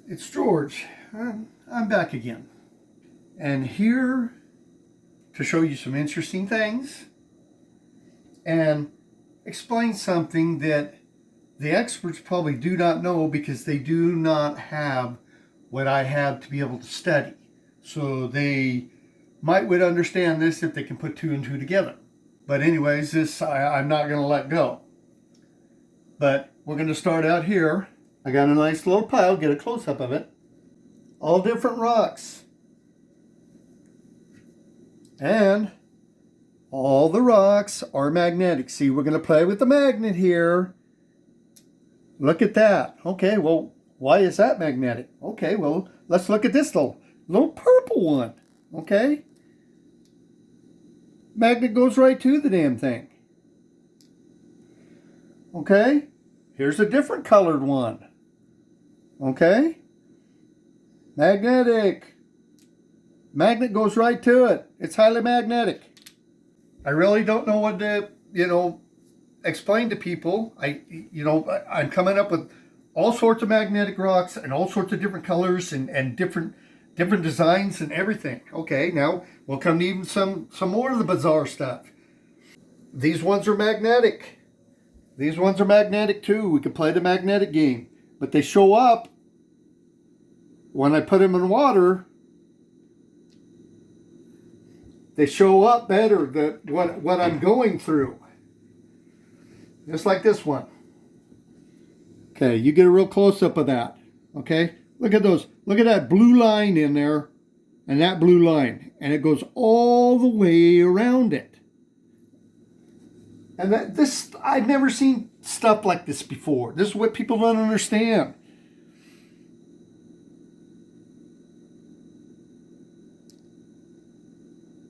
It's George. I'm back again. And here to show you some interesting things and explain something that the experts probably do not know because they do not have what I have to be able to study. So they would understand this if they can put two and two together. But anyways, I'm not going to let go. But we're going to start out here. I got a nice little pile, get a close-up of it. All different rocks. And all the rocks are magnetic. See, we're going to play with the magnet here. Look at that. Okay, well, why is that magnetic? Okay, well, let's look at this little purple one. Okay? Magnet goes right to the damn thing. Okay? Here's a different colored one. Okay? Magnetic. Magnet goes right to it. It's highly magnetic. I really don't know what to, explain to people. I'm coming up with all sorts of magnetic rocks and all sorts of different colors and different designs and everything. Okay, now we'll come to even some more of the bizarre stuff. These ones are magnetic. These ones are magnetic too. We can play the magnetic game. But they show up when I put them in water. They show up better than what I'm going through. Just like this one. Okay, you get a real close-up of that. Okay, look at those. Look at that blue line in there and that blue line. And it goes all the way around it. And I've never seen stuff like this before. This is what people don't understand.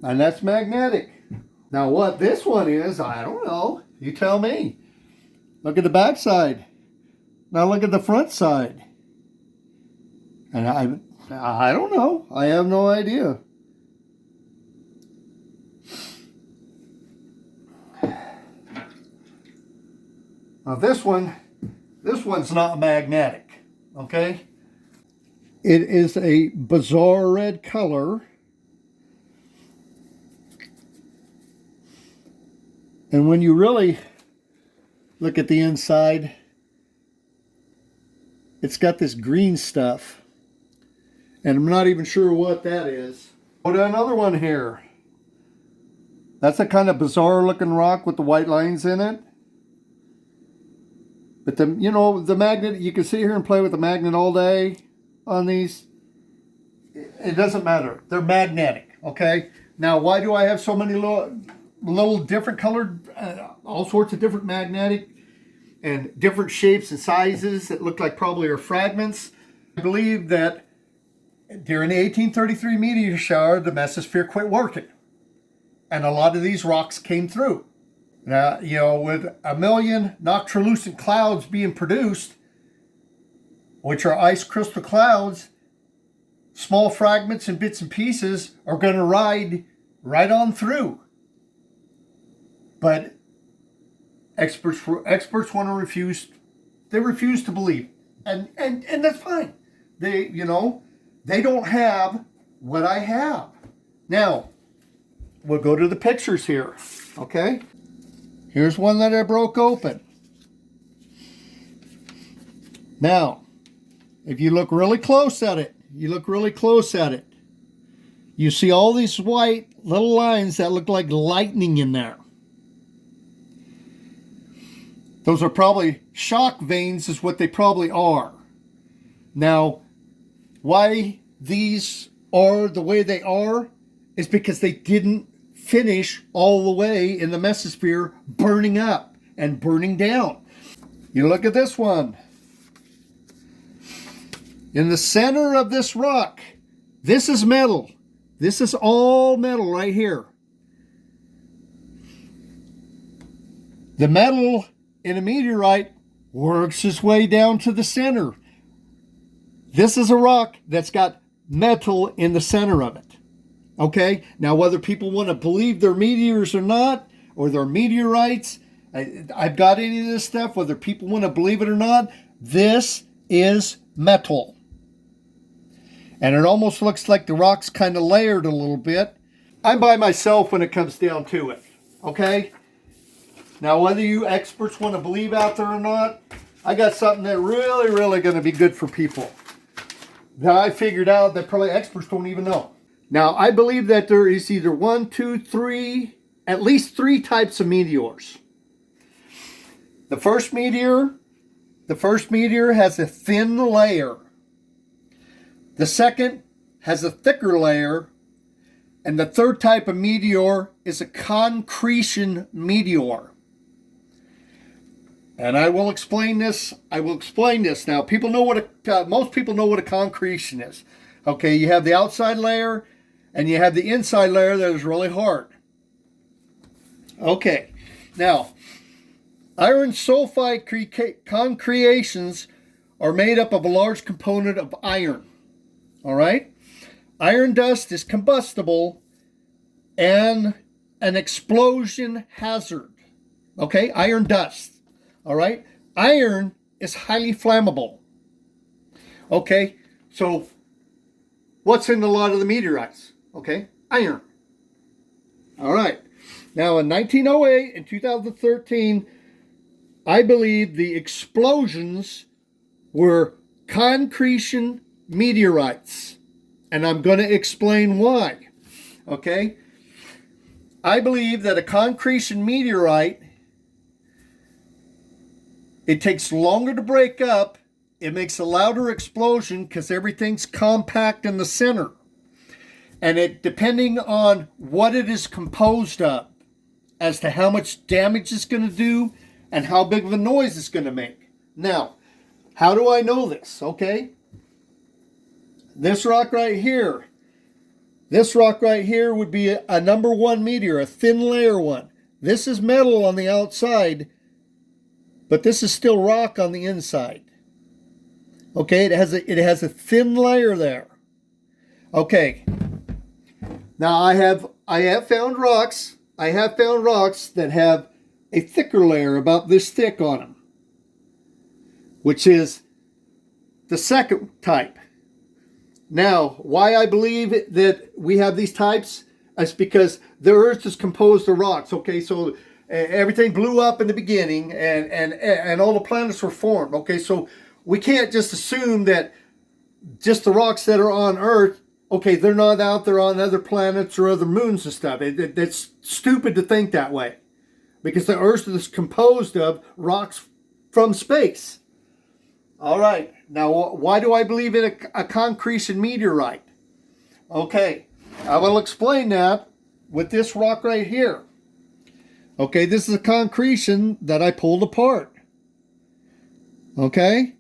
And that's magnetic. Now what this one is, I don't know. You tell me. Look at the back side. Now look at the front side. And I don't know. I have no idea. Now this one's not magnetic, okay? It is a bizarre red color. And when you really look at the inside, it's got this green stuff. And I'm not even sure what that is. Go to another one here. That's a kind of bizarre looking rock with the white lines in it. But the magnet, you can sit here and play with the magnet all day on these. It doesn't matter. They're magnetic, okay? Now, why do I have so many little different colored, all sorts of different magnetic and different shapes and sizes that look like probably are fragments? I believe that during the 1833 meteor shower, the mesosphere quit working. And a lot of these rocks came through. Now, with a million noctilucent clouds being produced, which are ice crystal clouds, small fragments and bits and pieces are going to ride right on through. But experts want to refuse. They refuse to believe, and that's fine. They don't have what I have. Now, we'll go to the pictures here. Okay, here's one that I broke open. Now, if you look really close at it, you see all these white little lines that look like lightning in there. Those are probably shock veins is what they probably are. Now, why these are the way they are is because they didn't finish all the way in the mesosphere burning up and burning down. You look at this one. In the center of this rock, this is metal. This is all metal right here. The metal in a meteorite works its way down to the center. This is a rock that's got metal in the center of it. Okay? Now, whether people want to believe they're meteors or not, or they're meteorites, I've got any of this stuff, whether people want to believe it or not, this is metal. And it almost looks like the rock's kind of layered a little bit. I'm by myself when it comes down to it, okay? Now, whether you experts want to believe out there or not, I got something that really going to be good for people. Now, I figured out that probably experts don't even know. Now, I believe that there is either 1, 2, 3, at least 3 types of meteors. The first meteor has a thin layer. The second has a thicker layer. And the third type of meteor is a concretion meteor. And I will explain this. Now, people know most people know what a concretion is. Okay, you have the outside layer and you have the inside layer that is really hard. Okay, now, iron sulfide concretions are made up of a large component of iron. All right? Iron dust is combustible and an explosion hazard. Okay, iron dust. All right, iron is highly flammable. Okay, so what's in a lot of the meteorites? Okay, iron. All right, now in 1908 and 2013, I believe the explosions were concretion meteorites. And I'm going to explain why. Okay? I believe that a concretion meteorite, it takes longer to break up. It makes a louder explosion because everything's compact in the center. And it, depending on what it is composed of, as to how much damage it's going to do and how big of a noise it's going to make. Now, how do I know this? Okay? This rock right here would be a number 1 meteor, a thin layer one. This is metal on the outside, but this is still rock on the inside. Okay, it has a thin layer there. Okay. Now I have found rocks. I have found rocks that have a thicker layer, about this thick on them, which is the second type. Now, why I believe that we have these types is because the Earth is composed of rocks. Okay, so everything blew up in the beginning, and all the planets were formed. Okay, so we can't just assume that just the rocks that are on Earth, okay, they're not out there on other planets or other moons and stuff. That's stupid to think that way, because the Earth is composed of rocks from space. All right. Now, why do I believe in a concretion meteorite? Okay, I will explain that with this rock right here. Okay, this is a concretion that I pulled apart. Okay?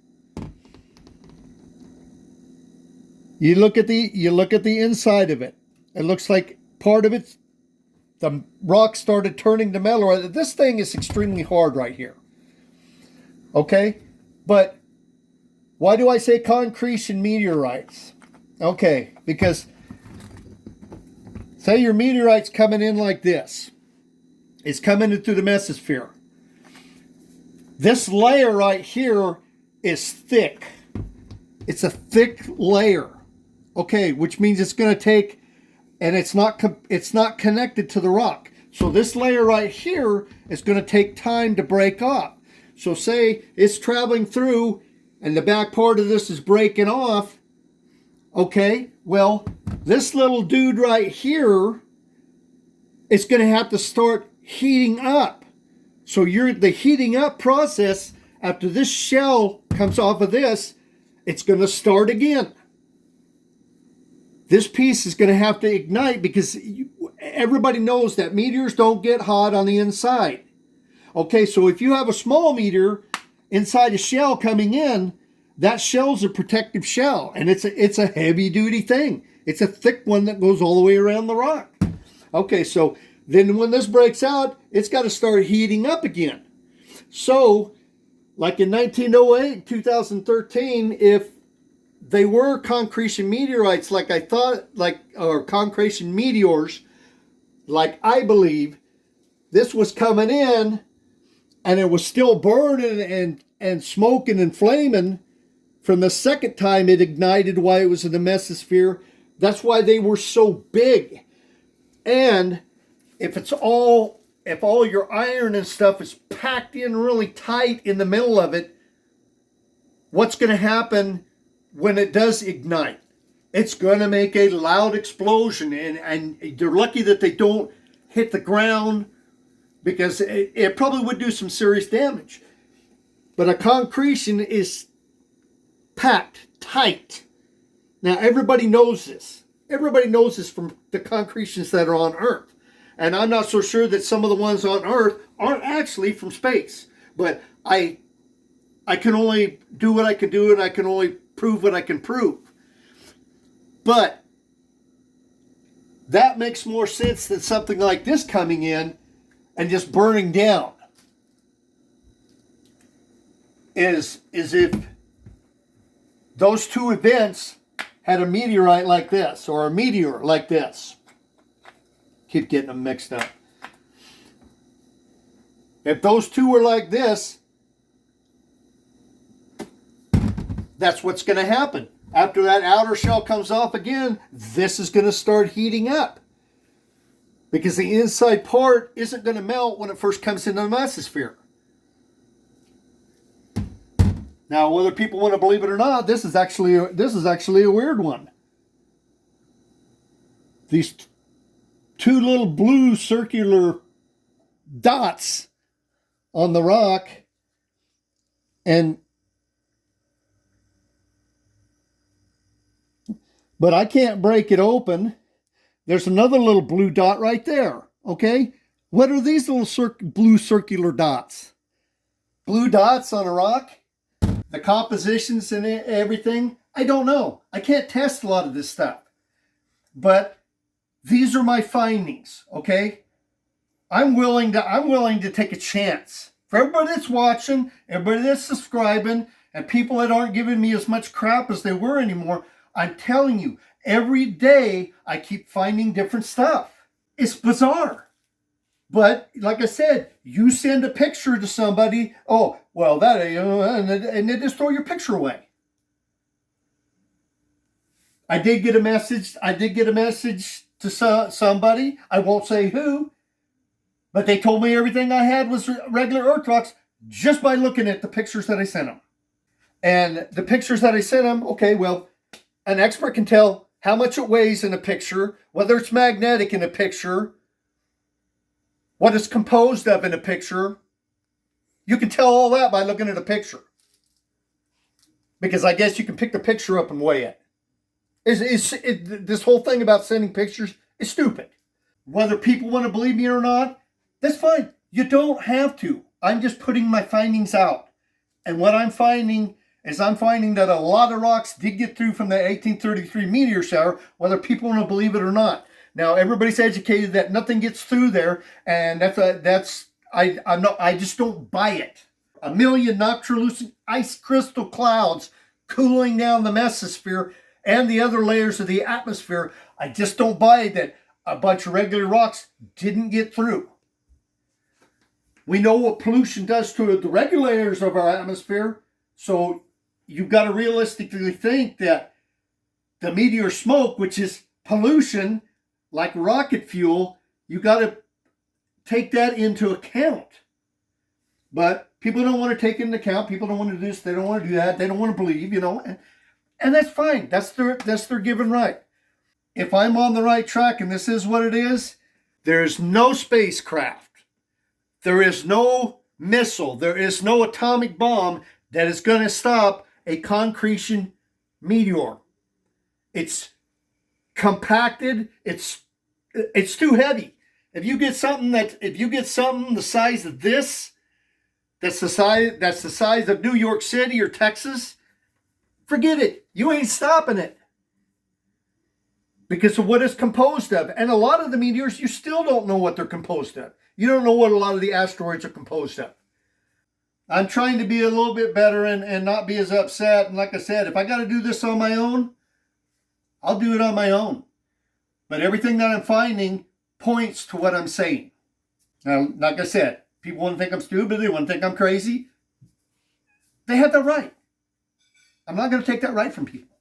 You look at the inside of it. It looks like part of it, the rock started turning to metal. This thing is extremely hard right here. Okay? But why do I say concretion meteorites? Okay, because say your meteorite's coming in like this. It's coming in through the mesosphere. This layer right here is thick. It's a thick layer. Okay, which means it's going to take, and it's not connected to the rock. So this layer right here is going to take time to break off. So say it's traveling through, and the back part of this is breaking off. Okay, well, this little dude right here is going to have to start heating up. So the heating up process, after this shell comes off of this, it's going to start again. This piece is going to have to ignite, because everybody knows that meteors don't get hot on the inside. Okay, so if you have a small meteor inside a shell coming in, that shell's a protective shell, and it's a heavy duty thing. It's a thick one that goes all the way around the rock. Okay, so then when this breaks out, it's got to start heating up again. So, like in 1908, 2013, if they were concretion meteorites, like I thought, or concretion meteors, like I believe, this was coming in, and it was still burning and smoking and flaming from the second time it ignited while it was in the mesosphere. That's why they were so big. And if all your iron and stuff is packed in really tight in the middle of it, what's going to happen when it does ignite? It's going to make a loud explosion, and they're lucky that they don't hit the ground, because it probably would do some serious damage. But a concretion is packed tight. Now, everybody knows this. Everybody knows this from the concretions that are on Earth. And I'm not so sure that some of the ones on Earth aren't actually from space. But I can only do what I can do, and I can only prove what I can prove. But that makes more sense than something like this coming in and just burning down. Is if those two events had a meteorite like this, or a meteor like this. Keep getting them mixed up. If those two were like this, that's what's going to happen. After that outer shell comes off again, this is going to start heating up. Because the inside part isn't going to melt when it first comes into the mesosphere. Now, whether people want to believe it or not, this is actually a weird one. These two little blue circular dots on the rock, but I can't break it open. There's another little blue dot right there. Okay, what are these little blue circular dots? Blue dots on a rock? The compositions and everything, I don't know. I can't test a lot of this stuff. But these are my findings, okay? I'm willing to take a chance. For everybody that's watching, everybody that's subscribing, and people that aren't giving me as much crap as they were anymore, I'm telling you, every day I keep finding different stuff. It's bizarre. But like I said, you send a picture to somebody, oh, well, that, and they just throw your picture away. I did get a message to somebody. I won't say who, but they told me everything I had was regular earth rocks just by looking at the pictures that I sent them. And the pictures that I sent them, okay, well, an expert can tell how much it weighs in a picture, whether it's magnetic in a picture, what it's composed of in a picture. You can tell all that by looking at a picture. Because I guess you can pick the picture up and weigh it. This whole thing about sending pictures is stupid. Whether people want to believe me or not, that's fine. You don't have to. I'm just putting my findings out. And what I'm finding is that a lot of rocks did get through from the 1833 meteor shower, whether people want to believe it or not. Now, everybody's educated that nothing gets through there, and I just don't buy it. 1 million noctilucent ice crystal clouds cooling down the mesosphere and the other layers of the atmosphere. I just don't buy that a bunch of regular rocks didn't get through. We know what pollution does to the regulators of our atmosphere, so you've got to realistically think that the meteor smoke, which is pollution, like rocket fuel, you got to take that into account. But people don't want to take it into account. People don't want to do this. They don't want to do that. They don't want to believe, and that's fine. That's their given right. If I'm on the right track and this is what it is, there is no spacecraft. There is no missile. There is no atomic bomb that is going to stop a concretion meteor. It's compacted. It's too heavy. If you get something the size of this, that's the size of New York City or Texas, forget it. You ain't stopping it. Because of what it's composed of. And a lot of the meteors, you still don't know what they're composed of. You don't know what a lot of the asteroids are composed of. I'm trying to be a little bit better and not be as upset. And like I said, if I got to do this on my own, I'll do it on my own. But everything that I'm finding points to what I'm saying. Now, like I said, people want to think I'm stupid. They want to think I'm crazy. They have the right. I'm not going to take that right from people.